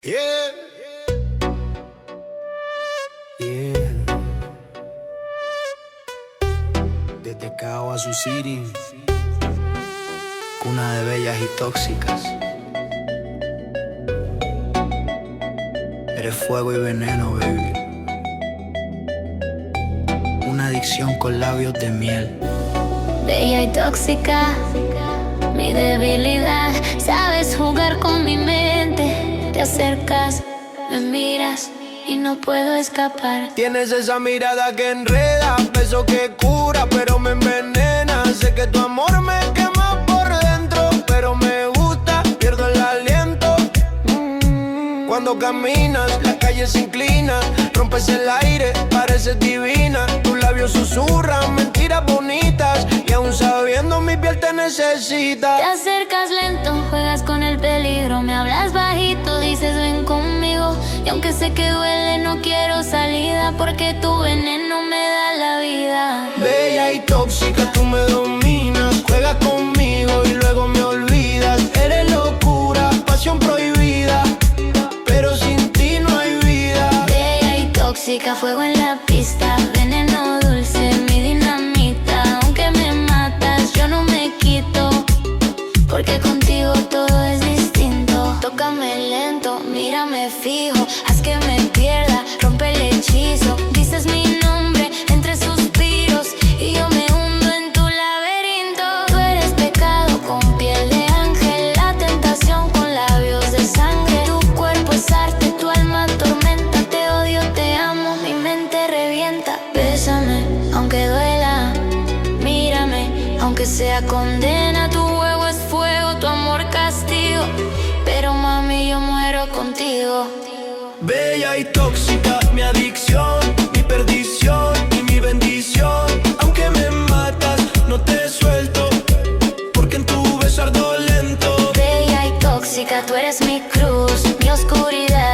Yeah. Yeah. Desde Cabo a su City, cuna de bellas y tóxicas. Eres fuego y veneno, baby. Una adicción con labios de miel. Bella y tóxica, mi debilidad. Sabes jugar con mi mente. Te acercas, me miras y no puedo escapar. Tienes esa mirada que enreda, beso que cura, pero me envenena. Sé que tu amor me quema por dentro, pero me gusta, pierdo el aliento. Cuando caminas, la calle se inclina, rompes el aire, pareces divina. Tus labios susurran mentiras bonitas, y aún sabiendo mi piel te necesita. Te acercas lento, juegas con el peligro. Me hablas bajito, dices ven conmigo. Y aunque sé que duele, no quiero salida, porque tu veneno me da la vida. Bella y tóxica, tú me dominas. Juegas conmigo y luego me olvidas. Eres locura, pasión prohibida, pero sin ti no hay vida. Bella y tóxica, fuego en la pista. Veneno dulce, mi dinamita. Aunque me matas, yo no me quito, porque contigo todo es distinto. Tócame lento, mírame fijo, haz que me pierda, rompe el hechizo. Dices mi nombre entre suspiros y yo me hundo en tu laberinto. Tú eres pecado con piel de ángel, la tentación con labios de sangre. Tu cuerpo es arte, tu alma tormenta. Te odio, te amo, mi mente revienta. Bésame, aunque duela, mírame, aunque sea condena. Tu juego es fuego, tu amor castigo, pero mami yo muero contigo. Bella y tóxica, mi adicción, mi perdición y mi bendición. Aunque me matas, no te suelto, porque en tu beso ardo lento. Bella y tóxica, tú eres mi cruz, mi oscuridad.